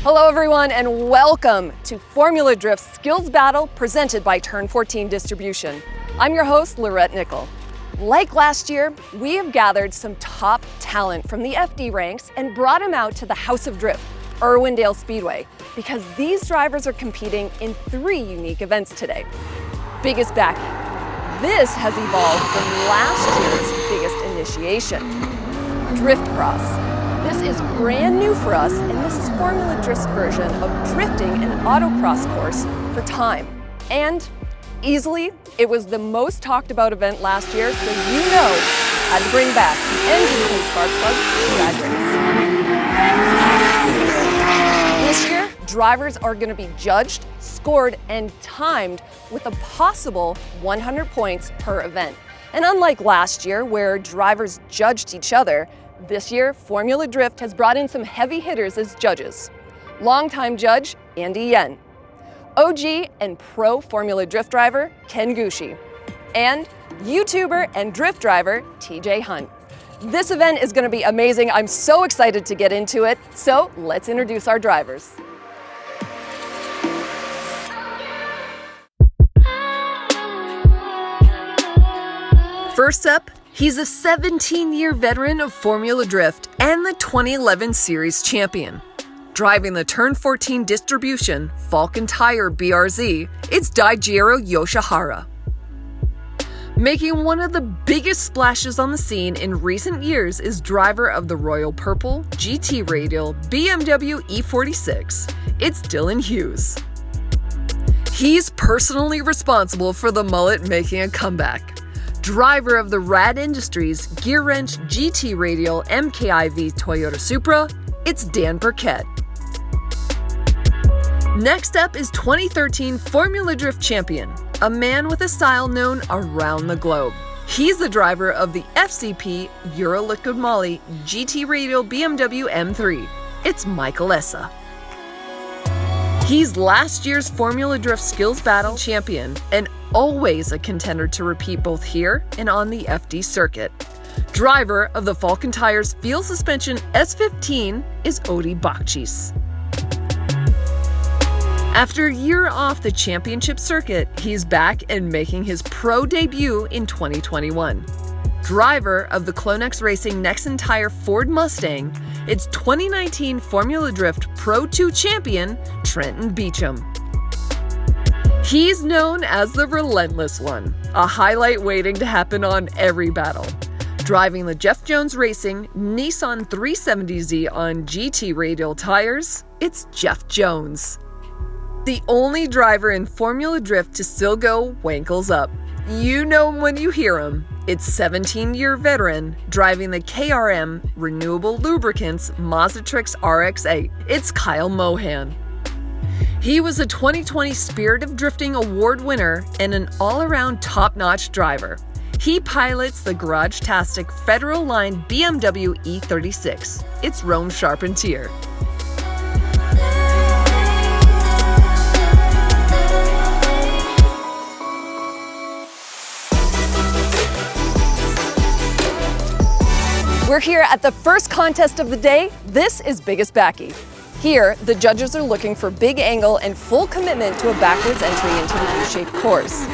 Hello everyone and welcome to Formula Drift Skills Battle presented by Turn 14 Distribution. I'm your host, Lorette Nickel. Like last year, we have gathered some top talent from the FD ranks and brought them out to the House of Drift, Irwindale Speedway, because these drivers are competing in 3 unique events today. Biggest Backie. This has evolved from last year's biggest initiation. Drift Cross. This is brand new for us, and this is Formula Drift's version of drifting an autocross course for time. And easily, it was the most talked about event last year, so you know, had to bring back the engine and spark plug drag race. This year, drivers are going to be judged, scored, and timed with a possible 100 points per event. And unlike last year, where drivers judged each other, this year, Formula Drift has brought in some heavy hitters as judges. Longtime judge, Andy Yen. OG and pro Formula Drift driver, Ken Gucci. And YouTuber and drift driver, TJ Hunt. This event is going to be amazing. I'm so excited to get into it. So let's introduce our drivers. First up, he's a 17-year veteran of Formula Drift and the 2011 Series champion. Driving the Turn 14 Distribution Falcon Tire BRZ, it's Daijiro Yoshihara. Making one of the biggest splashes on the scene in recent years is driver of the Royal Purple GT Radial BMW E46, it's Dylan Hughes. He's personally responsible for the mullet making a comeback. Driver of the Rad Industries Gear Wrench GT Radial MKIV Toyota Supra, it's Dan Burkett. Next up is 2013 Formula Drift champion, a man with a style known around the globe. He's the driver of the FCP Euro Liquid Moly GT Radial BMW M3, it's Michael Essa. He's last year's Formula Drift Skills Battle champion and always a contender to repeat both here and on the FD circuit. Driver of the Falcon Tires Field Suspension S15 is Odi Bakchis. After a year off the championship circuit, he's back and making his pro debut in 2021. Driver of the Clonex Racing Nexen Tire Ford Mustang, it's 2019 Formula Drift Pro 2 champion, Trenton Beecham. He's known as the Relentless One, a highlight waiting to happen on every battle. Driving the Jeff Jones Racing Nissan 370Z on GT Radial tires, it's Jeff Jones. The only driver in Formula Drift to still go wankles up. You know him when you hear him. It's 17-year veteran driving the KRM Renewable Lubricants Mazdatrix RX-8. It's Kyle Mohan. He was a 2020 Spirit of Drifting Award winner and an all-around top-notch driver. He pilots the Garage-tastic Federal Line BMW E36. It's Rome Charpentier. We're here at the first contest of the day. This is Biggest Backie. Here, the judges are looking for big angle and full commitment to a backwards entry into the U-shaped course.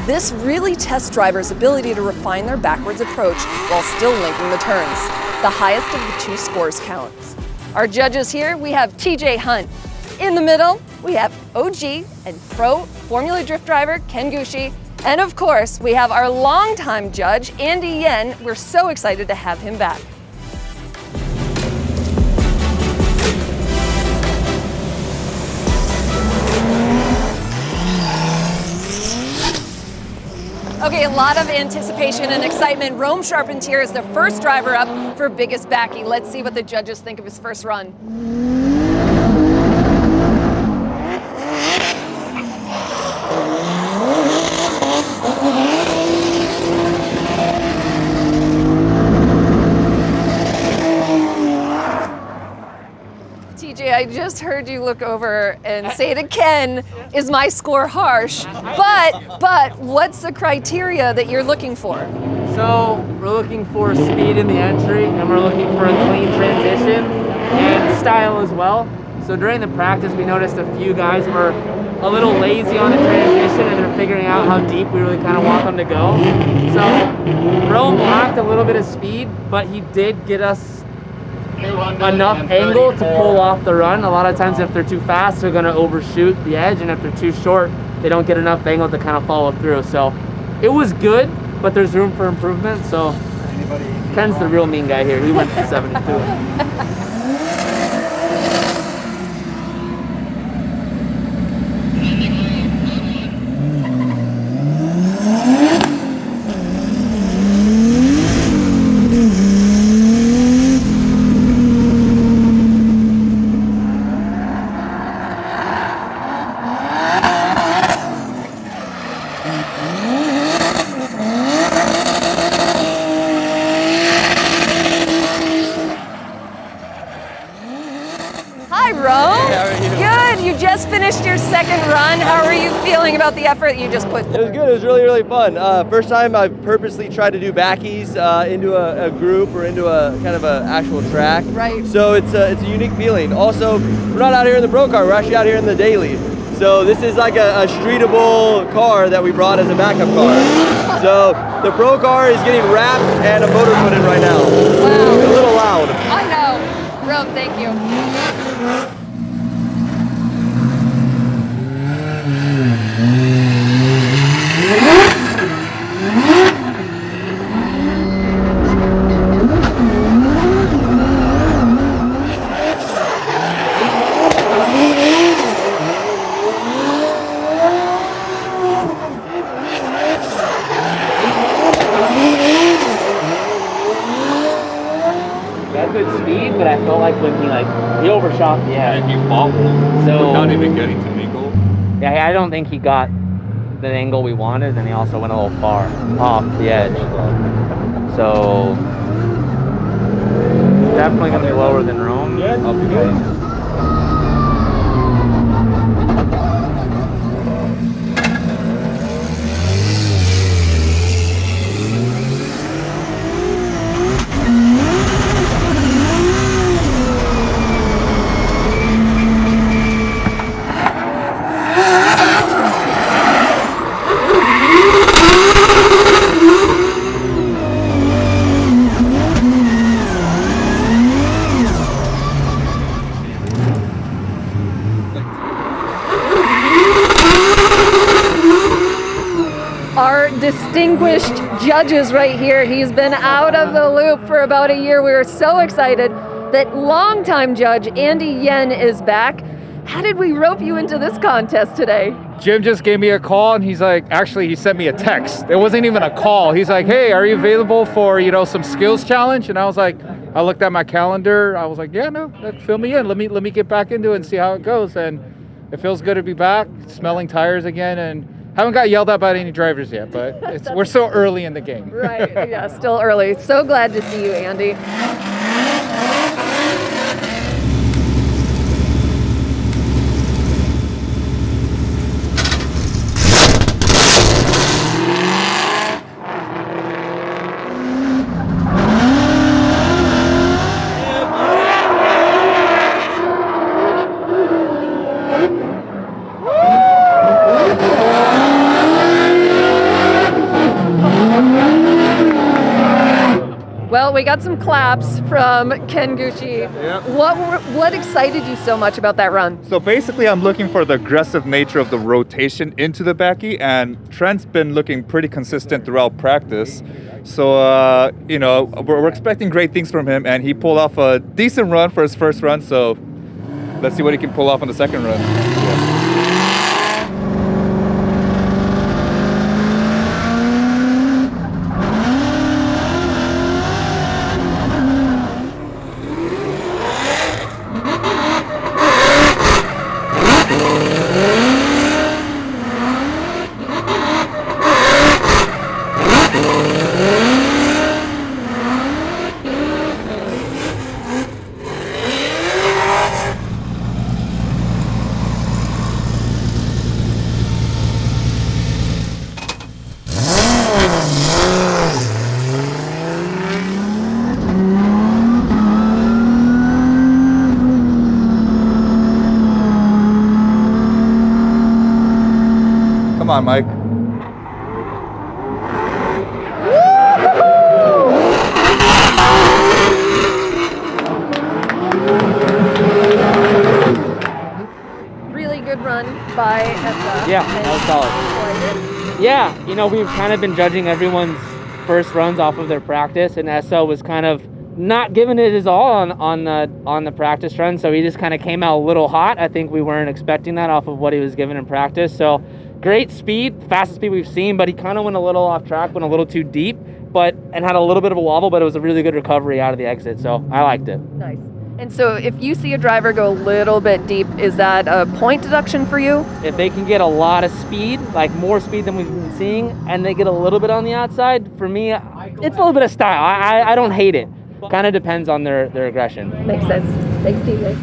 This really tests drivers' ability to refine their backwards approach while still linking the turns. The highest of the 2 scores counts. Our judges here, we have TJ Hunt. In the middle, we have OG and pro Formula Drift driver Ken Gucci. And of course, we have our longtime judge, Andy Yen. We're so excited to have him back. Okay, a lot of anticipation and excitement. Rome Charpentier is the first driver up for Biggest Backie. Let's see what the judges think of his first run. TJ, I just heard you look over and say to Ken, is my score harsh? But what's the criteria that you're looking for? So we're looking for speed in the entry, and we're looking for a clean transition and style as well. So during the practice, we noticed a few guys were a little lazy on the transition, and they're figuring out how deep we really kind of want them to go. So Rome lacked a little bit of speed, but he did get us enough angle to pull off the run. A lot of times if they're too fast, they're going to overshoot the edge, and if they're too short, they don't get enough angle to kind of follow through. So it was good, but there's room for improvement. So Ken's the real mean guy here. He went to 72. Hi, Rome. Hey, how are you? Good. You just finished your second run. How are you feeling about the effort you just put through? It was good. It was really, really fun. First time I've purposely tried to do backies into a group or into a kind of an actual track. Right. So it's a unique feeling. Also, we're not out here in the pro car. We're actually out here in the daily. So this is like a streetable car that we brought as a backup car. So the pro car is getting wrapped and a motor put in right now. Wow. It's a little loud. I know. Rome, thank you. Good speed, but I felt like when he overshot the edge. And he bobbled, So not even getting to mingle. yeah, I don't think he got the angle we wanted, and he also went a little far off the edge. So definitely gonna be lower than Rome. Yeah, I'll be good. Our distinguished judges right here. He's been out of the loop for about a year. We are so excited that longtime judge Andy Yen is back. How did we rope you into this contest today? Jim just gave me a call, and he's like, actually, he sent me a text. It wasn't even a call. He's like, hey, are you available for, some skills challenge? And I was like, I looked at my calendar. I was like, yeah, no, fill me in. Let me get back into it and see how it goes. And it feels good to be back, smelling tires again, and haven't got yelled at by any drivers yet, but we're so early in the game. Right, yeah, still early. So glad to see you, Andy. Well, we got some claps from Ken Gucci. Yep. What excited you so much about that run? So basically, I'm looking for the aggressive nature of the rotation into the Backie, and Trent's been looking pretty consistent throughout practice. So, we're expecting great things from him, and he pulled off a decent run for his first run. So let's see what he can pull off on the second run. Yeah. on, Mike. Really good run by Essa. Yeah, that was solid. Yeah, you know, we've kind of been judging everyone's first runs off of their practice, and Essa was kind of not giving it his all on the practice run, so he just kind of came out a little hot. I think we weren't expecting that off of what he was given in practice. So great speed, fastest speed we've seen, but he kind of went a little off track, went a little too deep, and had a little bit of a wobble, but it was a really good recovery out of the exit, so I liked it. Nice. And so if you see a driver go a little bit deep, is that a point deduction for you? If they can get a lot of speed, like more speed than we've been seeing, and they get a little bit on the outside, for me, it's a little bit of style. I don't hate it. Kind of depends on their aggression. Makes sense. Thanks, TJ.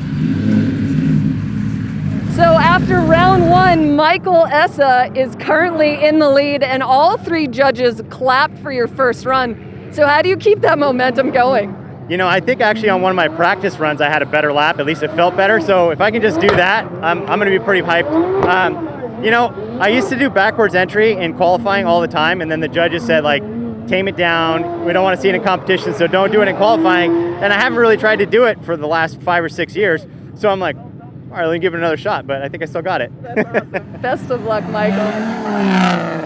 So after round one, Michael Essa is currently in the lead, and all three judges clapped for your first run. So how do you keep that momentum going? You know, I think actually on one of my practice runs I had a better lap. At least it felt better. So if I can just do that, I'm going to be pretty hyped. You know, I used to do backwards entry in qualifying all the time, and then the judges said, like, tame it down. We don't want to see it in competition, so don't do it in qualifying. And I haven't really tried to do it for the last 5 or 6 years. So I'm like, all right, let me give it another shot. But I think I still got it. That's awesome. Best of luck, Michael.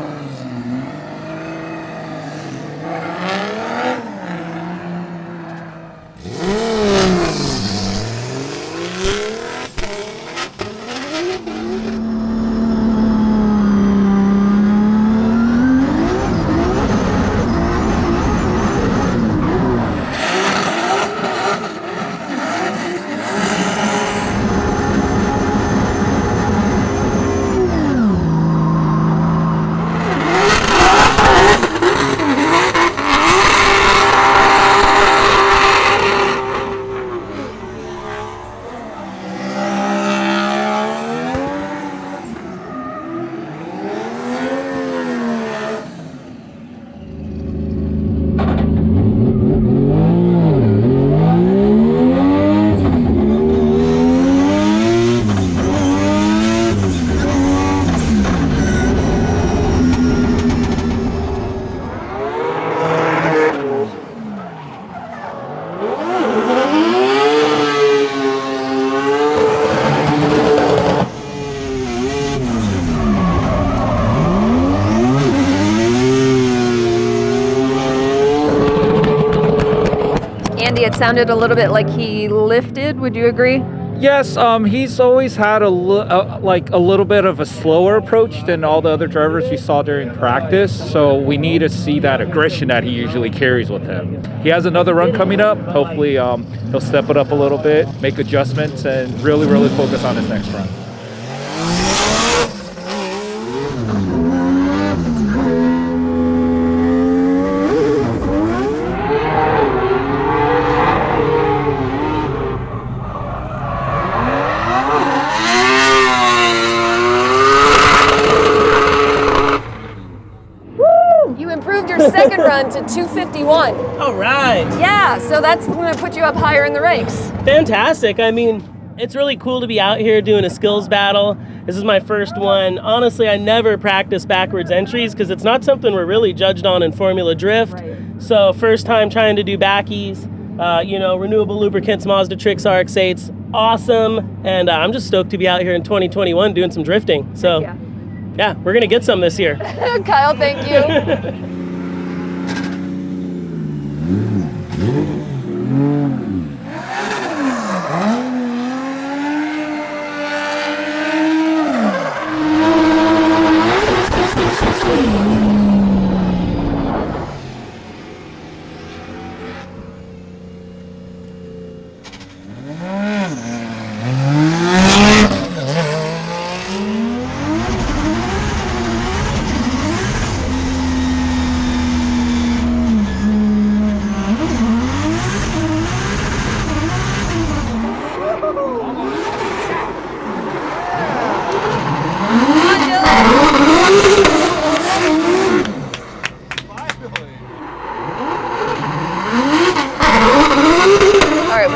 It sounded a little bit like he lifted. Would you agree? Yes, he's always had a little bit of a slower approach than all the other drivers we saw during practice. So we need to see that aggression that he usually carries with him. He has another run coming up. Hopefully, he'll step it up a little bit, make adjustments, and really focus on his next run. Second run to 251. All right. Yeah, so that's going to put you up higher in the ranks. Fantastic. I mean, it's really cool to be out here doing a skills battle. This is my first one. Honestly, I never practice backwards entries because it's not something we're really judged on in Formula Drift. Right. So first time trying to do backies, renewable lubricants, Mazda Tricks RX-8s, awesome. And I'm just stoked to be out here in 2021 doing some drifting. So yeah, we're going to get some this year. Kyle, thank you.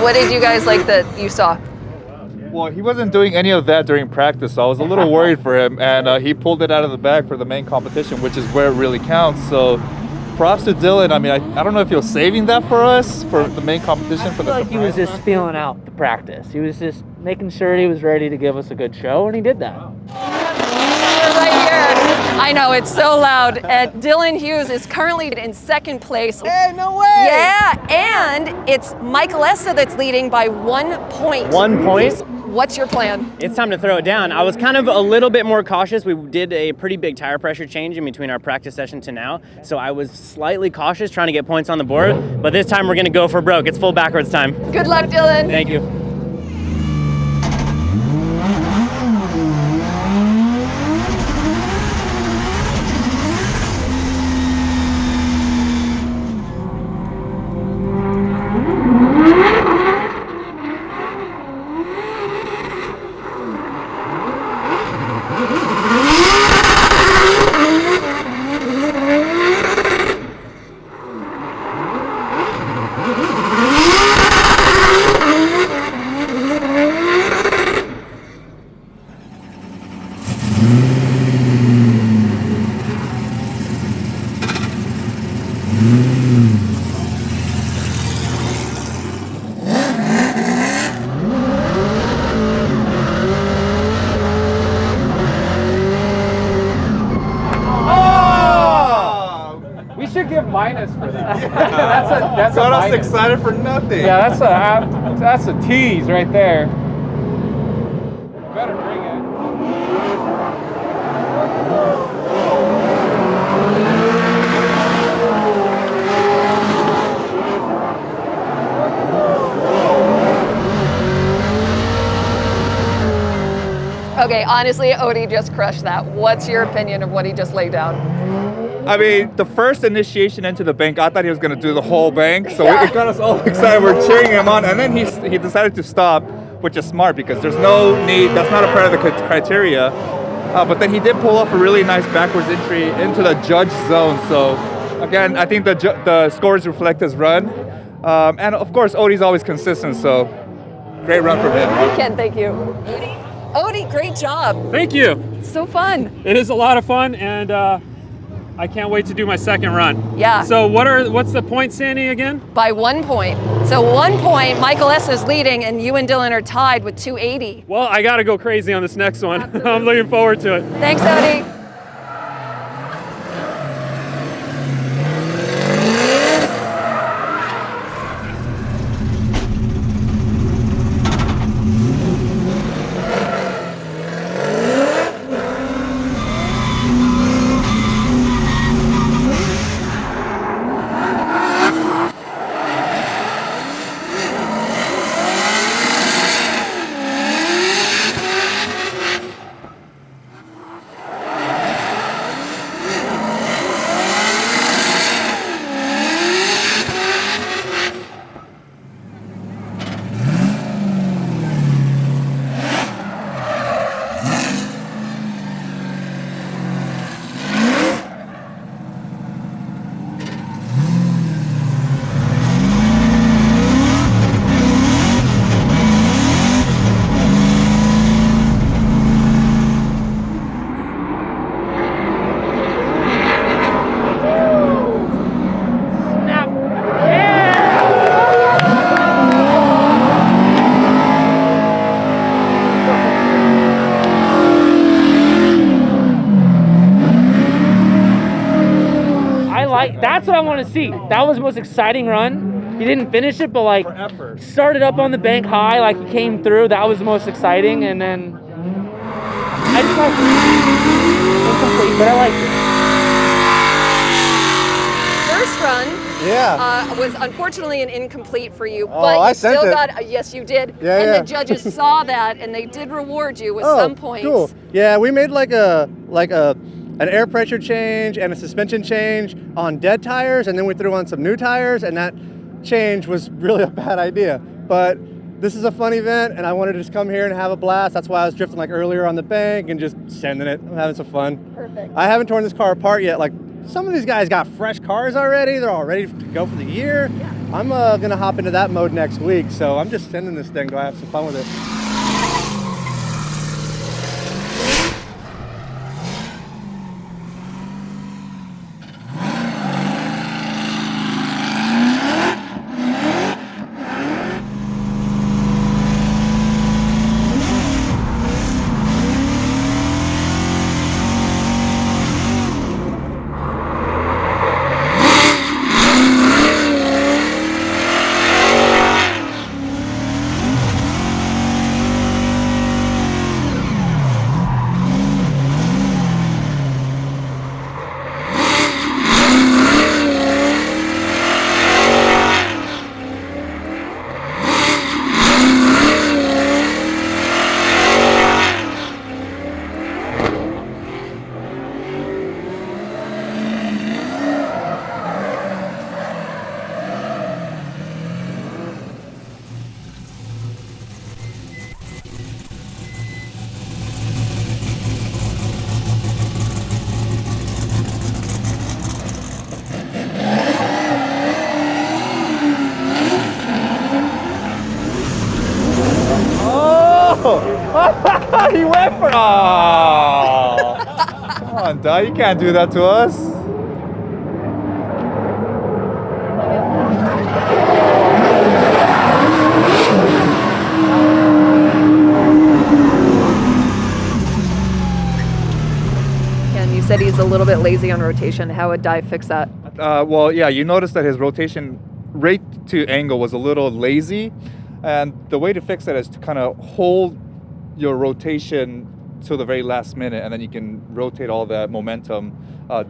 What did you guys like that you saw? Well, he wasn't doing any of that during practice, so I was a little worried for him, and he pulled it out of the bag for the main competition, which is where it really counts. So props to Dylan. I mean, I don't know if he was saving that for us for the main competition. For the Like he was just feeling out the practice. He was just making sure he was ready to give us a good show, and he did that. Right here. I know, it's so loud. Dylan Hughes is currently in second place. Hey, no way! Yeah, and it's Michael Essa that's leading by 1 point. 1 point? What's your plan? It's time to throw it down. I was kind of a little bit more cautious. We did a pretty big tire pressure change in between our practice session to now, so I was slightly cautious trying to get points on the board, but this time we're gonna go for broke. It's full backwards time. Good luck, Dylan. Thank you. We should give minus for that. that's Got a us minus. excited for nothing. Yeah, that's a tease right there. Better bring it. Okay, honestly, Odie just crushed that. What's your opinion of what he just laid down? I mean, the first initiation into the bank, I thought he was going to do the whole bank, so it got us all excited. We're cheering him on, and then he decided to stop, which is smart because there's no need. That's not a part of the criteria. But then he did pull off a really nice backwards entry into the judge zone. So again, I think the scores reflect his run, and of course, Odie's always consistent. So great run from him. Ken, thank you. Odie, great job. Thank you. It's so fun. It is a lot of fun, and I can't wait to do my second run. Yeah. So what's the point standing again? By 1 point. So 1 point, Michael Essa is leading, and you and Dylan are tied with 280. Well, I got to go crazy on this next one. I'm looking forward to it. Thanks, Odie. That's what I want to see. That was the most exciting run. He didn't finish it, but like started up on the bank high, like he came through. That was the most exciting, and then I just like incomplete, but I liked it. First run was unfortunately an incomplete for you, but I you sent still it. got yes, you did. Yeah, and yeah. the judges saw that, and they did reward you with some points. Cool. Yeah, we made like an air pressure change and a suspension change on dead tires, and then we threw on some new tires, and that change was really a bad idea. But this is a fun event, and I wanted to just come here and have a blast. That's why I was drifting like earlier on the bank and just sending it. I'm having some fun. Perfect. I haven't torn this car apart yet. Like, some of these guys got fresh cars already. They're all ready to go for the year. I'm gonna hop into that mode next week, so I'm just sending this thing. Do I have some fun with it? He went for. Oh. Come on, Dai, you can't do that to us. And you said he's a little bit lazy on rotation. How would Dai fix that? Well, yeah, you noticed that his rotation rate to angle was a little lazy. And the way to fix that is to kind of hold your rotation till the very last minute, and then you can rotate all that momentum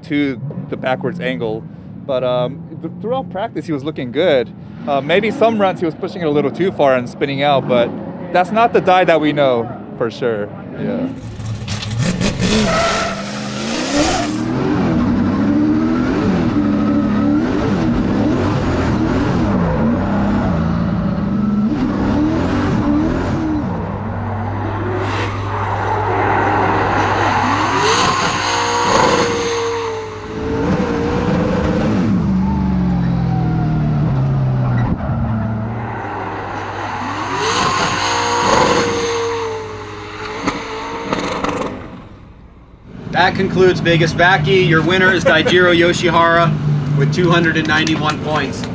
to the backwards angle. But throughout practice, he was looking good. Maybe some runs he was pushing it a little too far and spinning out, but that's not the Dai that we know for sure. Yeah. That concludes Vegas Backie. Your winner is Daijiro Yoshihara with 291 points.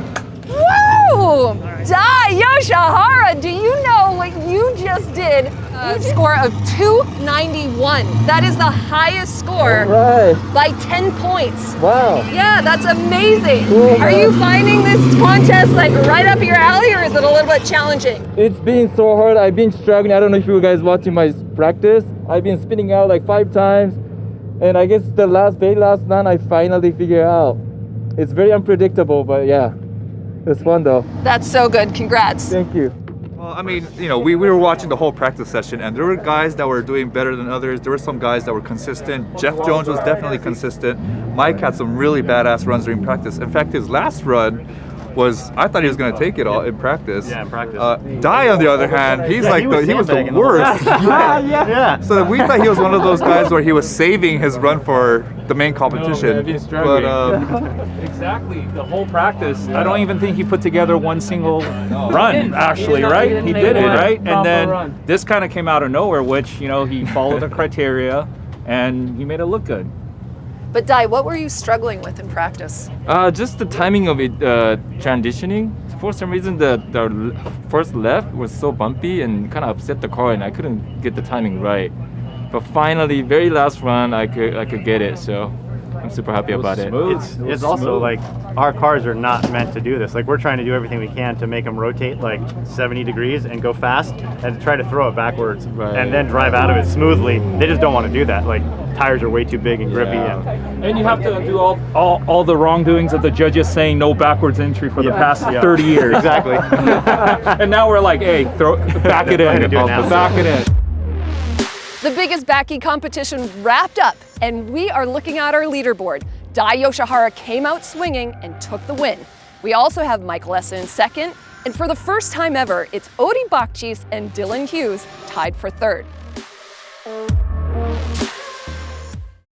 Woo! Dai Yoshihara, do you know what you just did? A score of 291. That is the highest score by 10 points. Wow. Yeah, that's amazing. Cool, Are you finding this contest like right up your alley, or is it a little bit challenging? It's been so hard. I've been struggling. I don't know if you guys watching my practice. I've been spinning out like 5 times. And I guess the last run, I finally figured out. It's very unpredictable, but yeah, it's fun though. That's so good. Congrats. Thank you. Well, I mean, you know, we were watching the whole practice session, and there were guys that were doing better than others. There were some guys that were consistent. Jeff Jones was definitely consistent. Mike had some really badass runs during practice. In fact, his last run was, I thought he was going to take it all in practice. Yeah, in practice. Dai, on the other hand, he was the worst. Yeah. So we thought he was one of those guys where he was saving his run for the main competition. Exactly, the whole practice. I don't even think he put together one single run, actually, right? He did it, right? And then this kind of came out of nowhere, which, you know, he followed the criteria and he made it look good. But Dai, what were you struggling with in practice? Just the timing of it transitioning. For some reason, the first left was so bumpy and kind of upset the car, and I couldn't get the timing right. But finally, very last run, I could get it. So I'm super happy about it. It's also like our cars are not meant to do this. Like we're trying to do everything we can to make them rotate like 70 degrees and go fast and try to throw it backwards and then drive out of it smoothly. They just don't want to do that. Like tires are way too big and grippy. And you have to do all the wrongdoings of the judges saying no backwards entry for the past 30 years. Exactly. And now we're like, hey, back it in. Back it in. The biggest Backie competition wrapped up, and we are looking at our leaderboard. Dai Yoshihara came out swinging and took the win. We also have Michael Essa in second, and for the first time ever, it's Odi Bakchis and Dylan Hughes tied for third.